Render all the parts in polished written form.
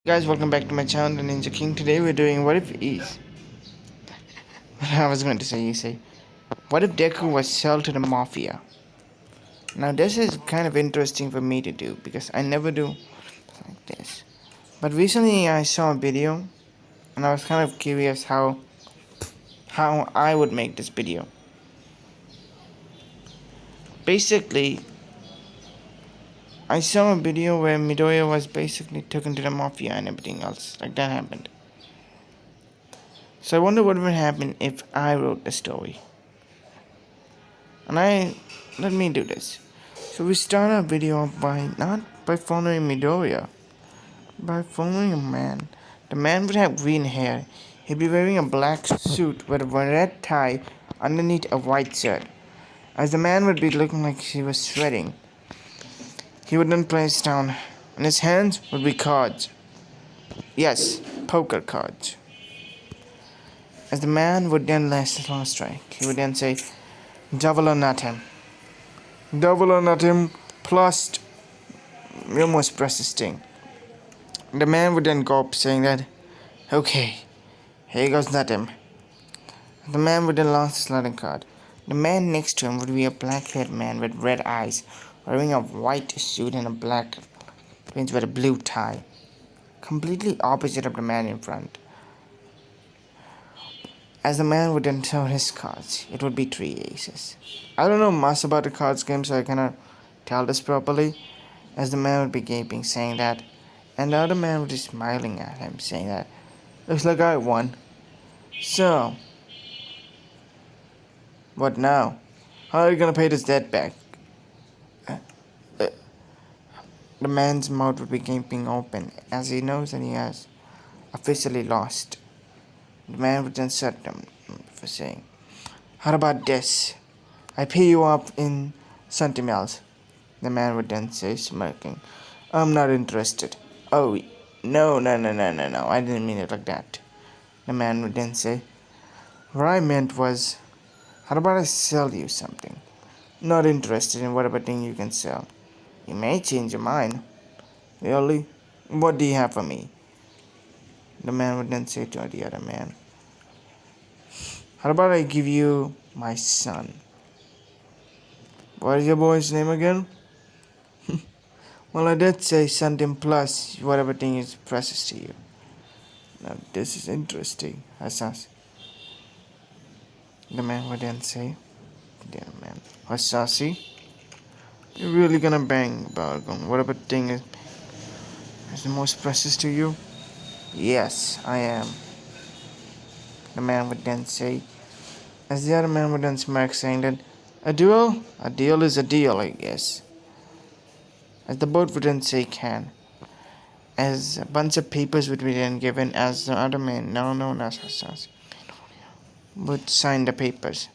Guys, welcome back to my channel, the Ninja King. Today we're doing what if is. I was going to say, what if Deku was sold to the Mafia? Now this is kind of interesting for me to do because I never do like this. But recently I saw a video and I was kind of curious how I would make this video. Basically, I saw a video where Midoriya was basically taken to the Mafia and everything else like that happened. So I wonder what would happen if I wrote the story. And let me do this. So we start our video by not by following Midoriya, by following a man. The man would have green hair. He'd be wearing a black suit with a red tie underneath a white shirt. As the man would be looking like he was sweating, he would then place down, and his hands would be cards. Yes, poker cards. As the man would then last his last strike, he would then say, "Double or nothing." Double or nothing plus your most precious thing. The man would then go up saying that, "Okay, here goes nothing." The man would then launch his sliding card. The man next to him would be a black-haired man with red eyes, wearing a white suit and a black pants with a blue tie. Completely opposite of the man in front. As the man would then show his cards, it would be 3 aces. I don't know much about the cards game, so I cannot tell this properly. As the man would be gaping, saying that, and the other man would be smiling at him, saying that, "Looks like I won. So, what now? How are you gonna pay this debt back?" Uh, uh, the man's mouth would be gaping open, as he knows that he has officially lost. The man would then shut them for saying, "How about this? I pay you up in centimals." The man would then say, smirking, "I'm not interested." "Oh, no, I didn't mean it like that." The man would then say, "What I meant was, how about I sell you something?" "Not interested in whatever thing you can sell." "You may change your mind." "Really? What do you have for me?" The man would then say to the other man, "How about I give you my son?" "What is your boy's name again?" "Well, I did say something plus whatever thing is precious to you." "Now this is interesting," Hassas. The man would then say, "Dear man, Hassasi, you're really gonna bang bargain whatever thing is the most precious to you?" "Yes, I am." The man would then say, as the other man would then smirk, saying that, "A duel? A deal is a deal, I guess." As the both would then say, "Can." As a bunch of papers would be then given, as the other man, now known as Hassas, would sign the papers.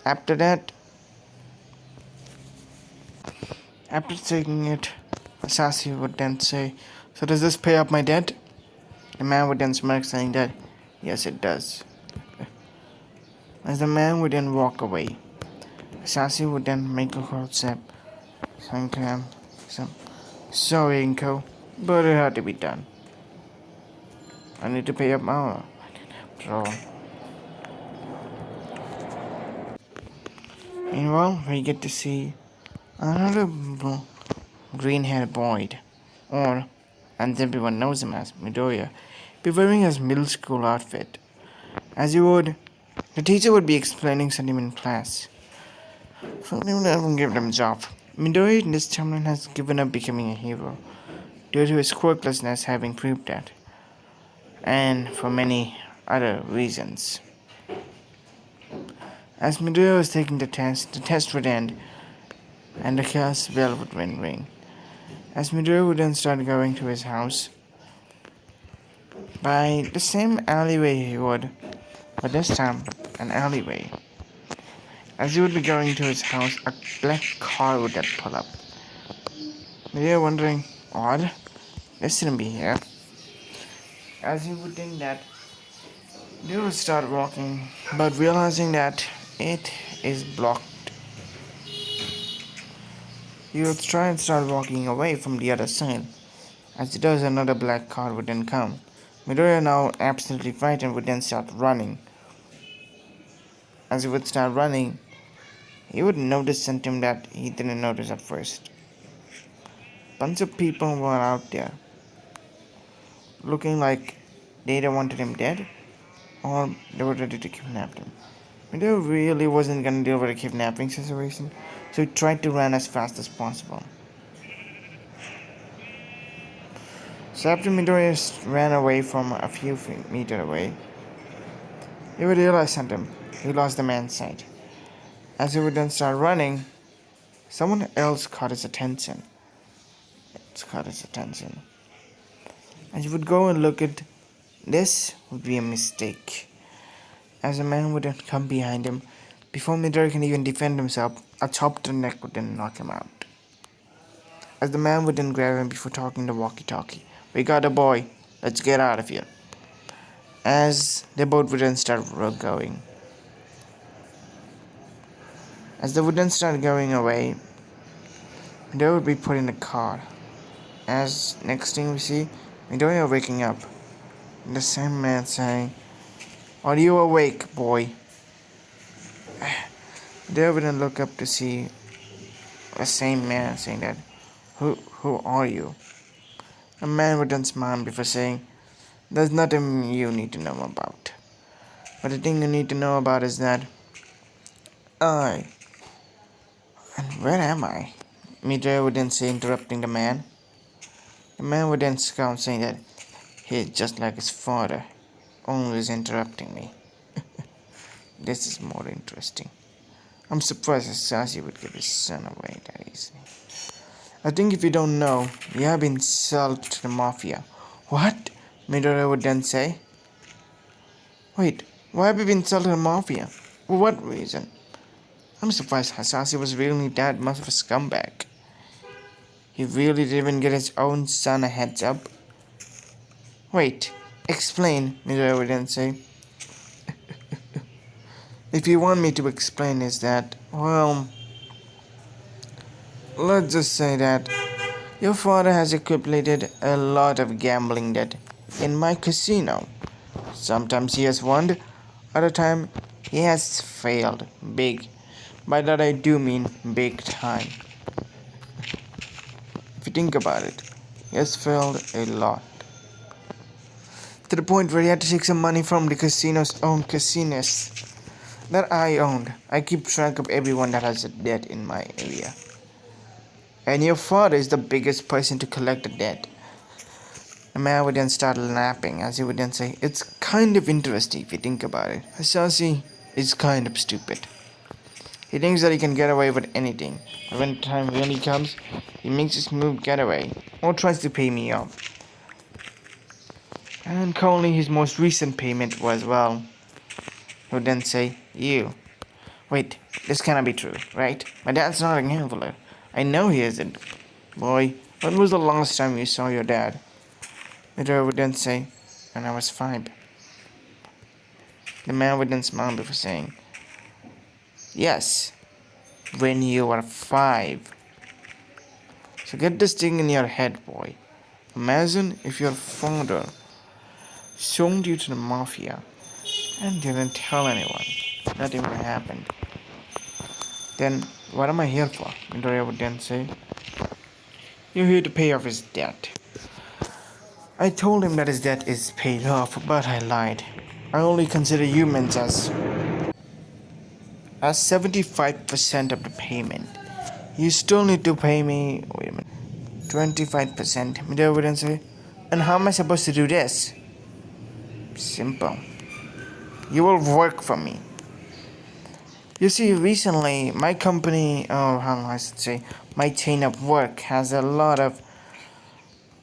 After that, after taking it, Asasi would then say, "So does this pay up my debt?" The man would then smirk, saying that, "Yes, it does." As the man would then walk away, Asasi would then make a cold step, saying to him, "Sorry, Inko, but it had to be done. I need to pay up my after all." Meanwhile, we get to see another green-haired boy, or, and everyone knows him as Midoriya, be wearing his middle school outfit. As you would, the teacher would be explaining something in class. So they would even give them a job. Midoriya in this timeline has given up becoming a hero, due to his quirklessness having proved that, and for many other reasons. As Midoriya was taking the test would end, and the class bell would ring. As Midoriya would then start going to his house, by the same alleyway he would, but this time an alleyway. As he would be going to his house, a black car would then pull up. Midoriya wondering, odd, this shouldn't be here. As he would think that, they would start walking, but realizing that it is blocked, he would try and start walking away from the other side, As it does, another black car would then come. Midoriya, now absolutely frightened, would then start running. As he would start running, he would notice something that he didn't notice at first. Bunch of people were out there, looking like they either wanted him dead or they were ready to kidnap him. Midoriya really wasn't gonna deal with a kidnapping situation, so he tried to run as fast as possible. So after Midoriya ran away from a few meters away, he would realize something. He lost the man's sight. As he would then start running, someone else caught his attention. As he would go and look at this would be a mistake. As a man would then come behind him, before Midoriya can even defend himself, a chop to the neck would then knock him out. As the man would then grab him before talking to walkie-talkie. "We got a boy. Let's get out of here." As the boat would then start going. As they would then start going away, Midoriya would be put in a car. As next thing we see, Midoriya waking up. And the same man saying, "Are you awake, boy?" Midoriya would then look up to see the same man saying that, Who are you?" The man would then smile before saying, "There's nothing you need to know about. But the thing you need to know about is that I... And where am I?" Midoriya would then say, interrupting the man. The man would then scowl, saying that he's just like his father, always interrupting me. This is more interesting. I'm surprised Sasasi would give his son away that easily. "I think if you don't know, you have been sold to the Mafia." "What?" Midoriya would then say. "Wait, why have you been sold to the Mafia? For what reason?" I'm surprised Hasashi was really that much of a scumbag. He really didn't even get his own son a heads up. "Wait, explain," Midoriya would then say. "If you want me to explain is that, well, let's just say that your father has accumulated a lot of gambling debt in my casino. Sometimes he has won, other time he has failed big. By that I do mean big time. If you think about it, he has failed a lot. To the point where he had to take some money from the casino's own casinos that I owned. I keep track of everyone that has a debt in my area. And your father is the biggest person to collect the debt." The man would then start laughing as he would then say, "It's kind of interesting if you think about it. Hasashi is kind of stupid. He thinks that he can get away with anything, but when the time really comes, he makes a smooth getaway, or tries to pay me off. And currently his most recent payment was, well," he would then say, "You. Wait, this cannot be true, right? My dad's not a gambler. I know he isn't. Boy, when was the last time you saw your dad?" Midoriya would then say, "When I was 5. The man would then smile before saying, "Yes, when you were 5. So get this thing in your head, boy. Imagine if your father sold you to the Mafia and didn't tell anyone. Nothing would have happened. Then what am I here for?" Midoriya would then say, "You're here to pay off his debt." I told him that his debt is paid off, but I lied. I only consider humans as 75% of the payment. You still need to pay me, wait a minute, 25%. Midoriya would then say, "And how am I supposed to do this?" "Simple. You will work for me. You see, recently, my company, or how I should say, my chain of work has a lot of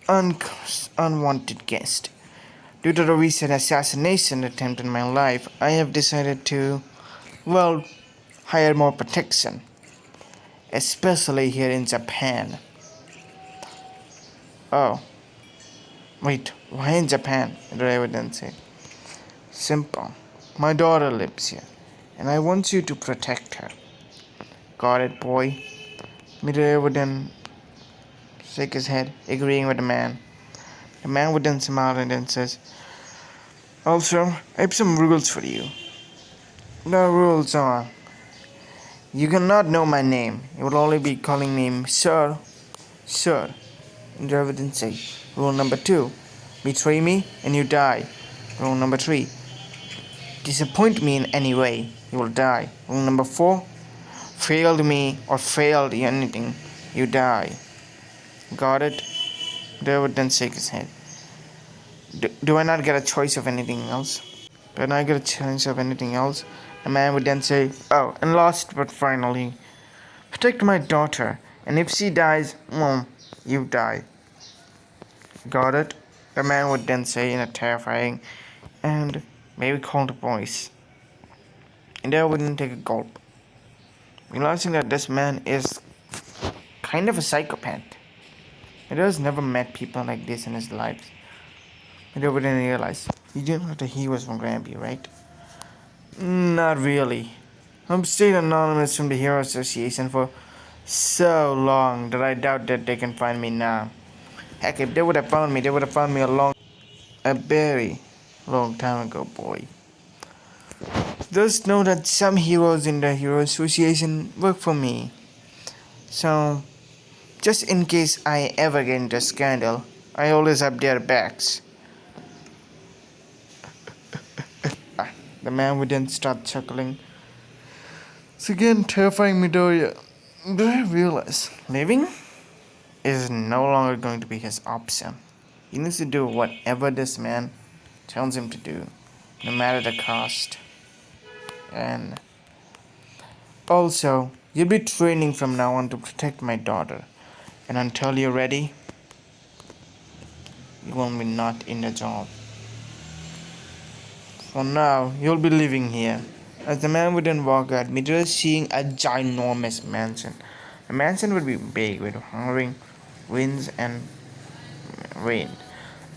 unwanted guests. Due to the recent assassination attempt in my life, I have decided to, well, hire more protection, especially here in Japan." "Oh, wait, why in Japan?" Midoriya would then say. "Simple. My daughter lives here, and I want you to protect her." "Got it, boy." Midoriya would then shake his head, agreeing with the man. The man would then smile and then says, "Also, I have some rules for you. The rules are, you cannot know my name. You will only be calling me Sir, Sir." And I would then say, "Rule number 2, betray me and you die. Rule number 3, disappoint me in any way, you will die. Rule number 4, failed me or failed anything, you die. Got it?" They would then shake his head. Do I not get a choice of anything else? Do I not get a choice of anything else? The man would then say, "Oh, and last but finally, protect my daughter, and if she dies, well, you die." Got it? The man would then say in a terrifying and maybe cold voice. And I wouldn't take a gulp, realizing that this man is kind of a psychopath. He has never met people like this in his life. And I wouldn't realize. You didn't know that he was from Granby, right? Not really. I've stayed anonymous from the Hero Association for so long that I doubt that they can find me now. Heck, if they would have found me, they would have found me a very long time ago, boy. Just know that some heroes in the Hero Association work for me. So, just in case I ever get into a scandal, I always have their backs. The man would then start chuckling. It's again terrifying Midoriya. But I realize living is no longer going to be his option. He needs to do whatever this man tells him to do, no matter the cost. And also, you'll be training from now on to protect my daughter. And until you're ready, you will be not in the job. For now, you'll be living here. As the man would then walk out, Midoriya seeing a ginormous mansion. The mansion would be big with hovering winds and rain.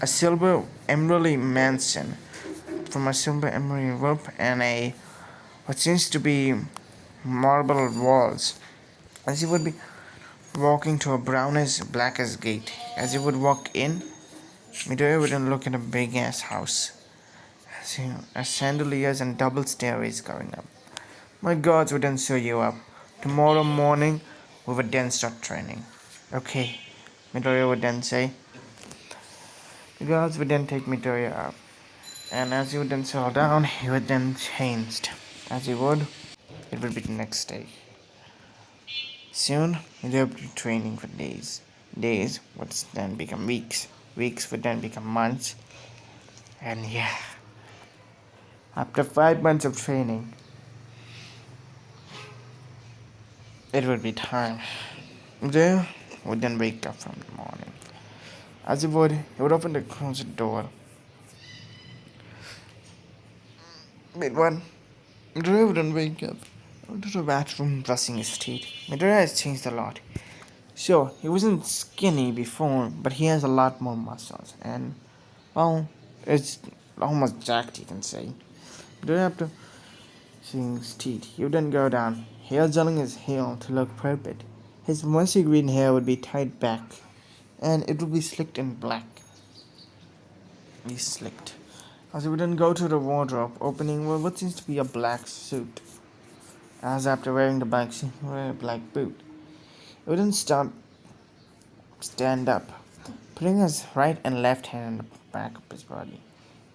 A silver emerald mansion from a silver emerald roof and a what seems to be marble walls. As he would be walking to a brownish blackish gate. As he would walk in, Midoriya would then look at a big ass house. As chandeliers and double stairways going up. My gods would then show you up. Tomorrow morning we would then start training. Okay, Midoriya would then say. The gods would then take Midoriya up. And as he would then settle down, he would then change. As he would, it would be the next day. Soon, Midoriya would be training for days. Days would then become weeks. Weeks would then become months. And yeah, after 5 months of training, it would be time. Midoriya would then wake up from the morning. As he would open the closet door. Wait, what? Midoriya wouldn't wake up. Went to the bathroom brushing his teeth. Midoriya has changed a lot. Sure, he wasn't skinny before, but he has a lot more muscles. And, well, it's almost jacked, you can say. Midoriya, after seeing his teeth, he would then go down, hair gelling his hair to look perfect. His messy green hair would be tied back, and it would be slicked in black. Be slicked. As he would then go to the wardrobe, opening what seems to be a black suit. As after wearing the black suit, he wear a black boot. He would then stand up, putting his right and left hand on the back of his body.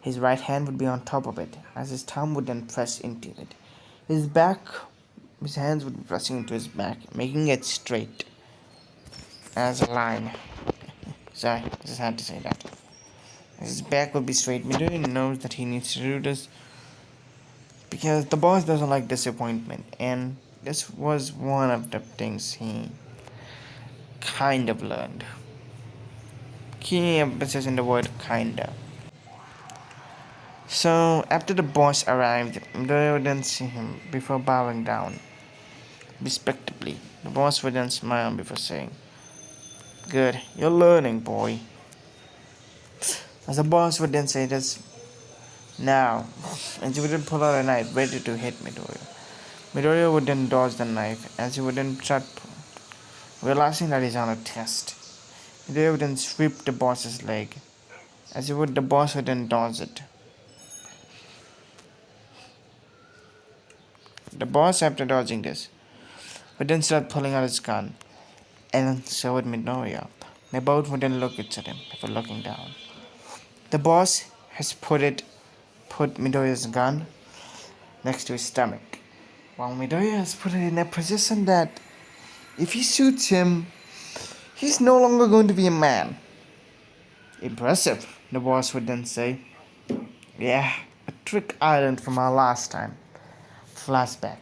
His right hand would be on top of it, as his thumb would then press into it. His hands would be pressing into his back, making it straight as a line. Sorry, I just had to say that. His back would be straight. Midoriya knows that he needs to do this because the boss doesn't like disappointment, and this was one of the things he kind of learned. Key emphasis in the word kinda. So after the boss arrived, Midoriya would then see him before bowing down. Respectably, the boss would then smile before saying, "Good, you're learning, boy." As the boss would then say this, "Now," and he would then pull out a knife ready to hit Midoriya. Midoriya would then dodge the knife as he would then start realizing that he's on a test. Midoriya would then sweep the boss's leg. As you would, the boss would then dodge it. The boss, after dodging this, would then start pulling out his gun, and so would Midoriya. They both would then look at him before looking down. The boss has put Midoriya's gun next to his stomach, while Midoriya has put it in a position that if he shoots him, he's no longer going to be a man. Impressive, the boss would then say. Yeah, a trick I learned from our last time. Flashback.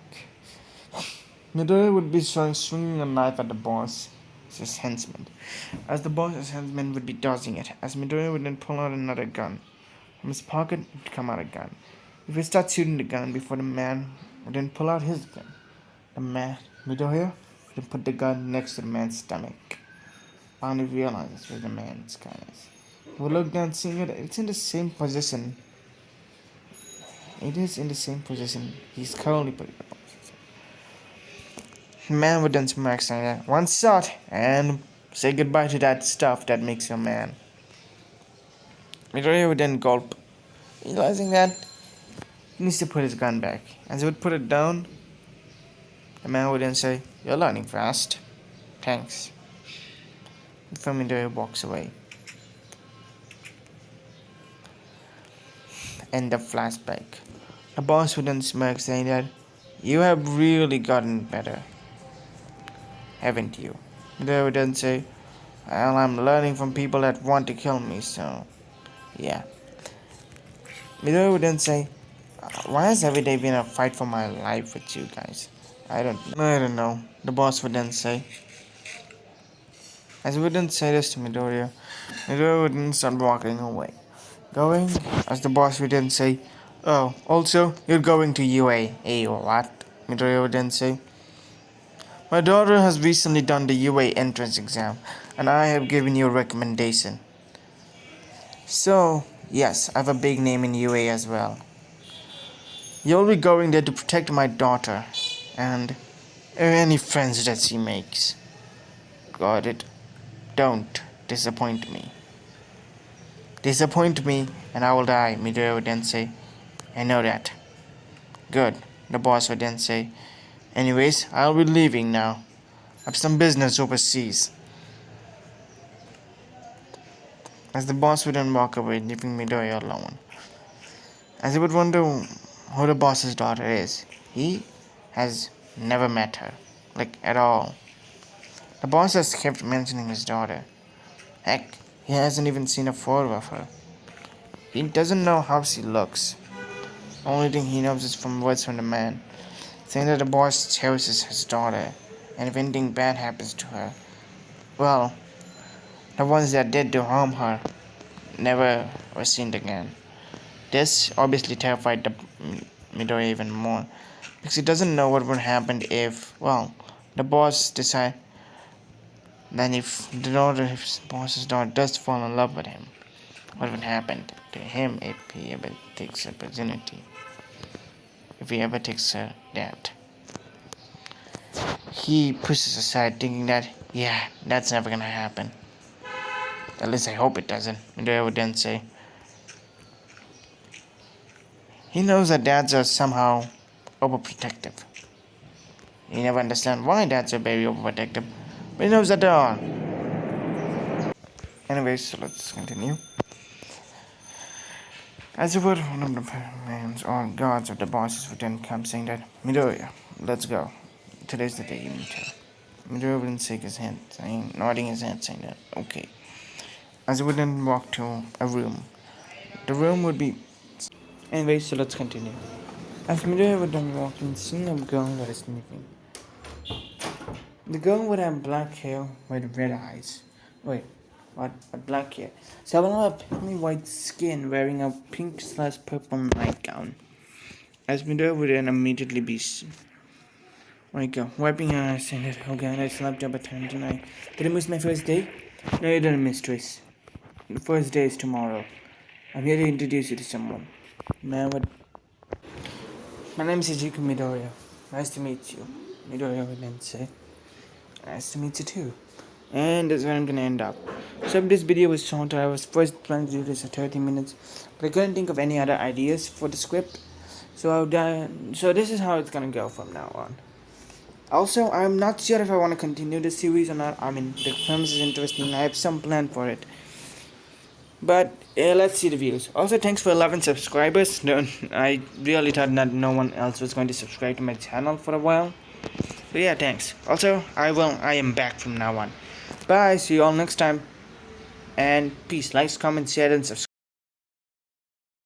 Midoriya would be swinging a knife at the boss, his henchman, as the boss's henchman would be dodging it, as Midoriya would then pull out another gun. From his pocket would come out a gun. If he starts shooting the gun before the man would then pull out his gun, Midoriya, would then put the gun next to the man's stomach. Finally realizes where the man's gun is. We'll look down, seeing it. It's in the same position. It is in the same position he's currently put it. The man would then smirk, saying that one shot and say goodbye to that stuff that makes you a man. Midoriya would then gulp, realizing that he needs to put his gun back. As he would put it down, the man would then say, "You're learning fast. Thanks." Before Midoriya walks away. End of flashback. The boss would then smirk, saying that you have really gotten better, haven't you? Midoriya would then say, well, I'm learning from people that want to kill me, so yeah. Midoriya would then say, why has every day been a fight for my life with you guys? I don't know. The boss would then say. As he would then say this to Midoriya, Midoriya would then start walking away. Going, as the boss would then say, oh, also, you're going to UA. Hey, what? Midoriya would then say, my daughter has recently done the UA entrance exam, and I have given you a recommendation. So, yes, I have a big name in UA as well. You'll be going there to protect my daughter, and any friends that she makes. Got it? Don't disappoint me. Disappoint me, and I will die, Midoriya would then say. I know that. Good, the boss would then say. Anyways, I'll be leaving now. I have some business overseas. As the boss would then walk away, leaving Midoriya alone. As he would wonder who the boss's daughter is, he has never met her, like at all. The boss has kept mentioning his daughter. Heck, he hasn't even seen a photo of her. He doesn't know how she looks. The only thing he knows is from words from the man, saying that the boss cherishes his daughter, and if anything bad happens to her, well, the ones that did to harm her never were seen again. This obviously terrified the Midoriya even more, because he doesn't know what would happen if, well, the boss decide. Then if his boss's daughter does fall in love with him, what would happen to him if he ever takes her virginity? If he ever takes her that? He pushes aside, thinking that, yeah, that's never gonna happen. At least I hope it doesn't. Midoriya would then say. He knows that dads are somehow overprotective. He never understands why dads are very overprotective, but he knows that they are. Anyways, so let's continue. As it were, one of the mans or guards of the bosses would then come saying that, Midoriya, let's go. Today's the day you meet her. Midoriya would then shake his head, nodding his head, saying that, okay. As he would then walk to a room. The room would be. Anyways, so let's continue. As Midoriya would then walk in, seeing a girl that is sniffing. The girl would have black hair with red eyes. Wait, what? A black hair. Someone with pink white skin wearing a pink/purple nightgown. As Midoriya would then immediately be wiping her eyes and said, oh god, I slept up a time tonight. Did I miss my first day? No, you didn't, mistress. The first day is tomorrow. I'm here to introduce you to someone. My name is Ijiku Midoriya. Nice to meet you. Midoriya would then say. Nice to meet you too. and that's where I'm gonna end up. So if this video was shorter, I was first planning to do this at 30 minutes, but I couldn't think of any other ideas for the script. So this is how it's gonna go from now on. Also, I'm not sure if I want to continue the series or not. I mean, the premise is interesting. I have some plan for it. But let's see the views. Also, thanks for 11 subscribers. No, I really thought that no one else was going to subscribe to my channel for a while. So yeah, thanks. Also, I am back from now on. Bye. See you all next time. And peace. Like, comment, share, and subscribe.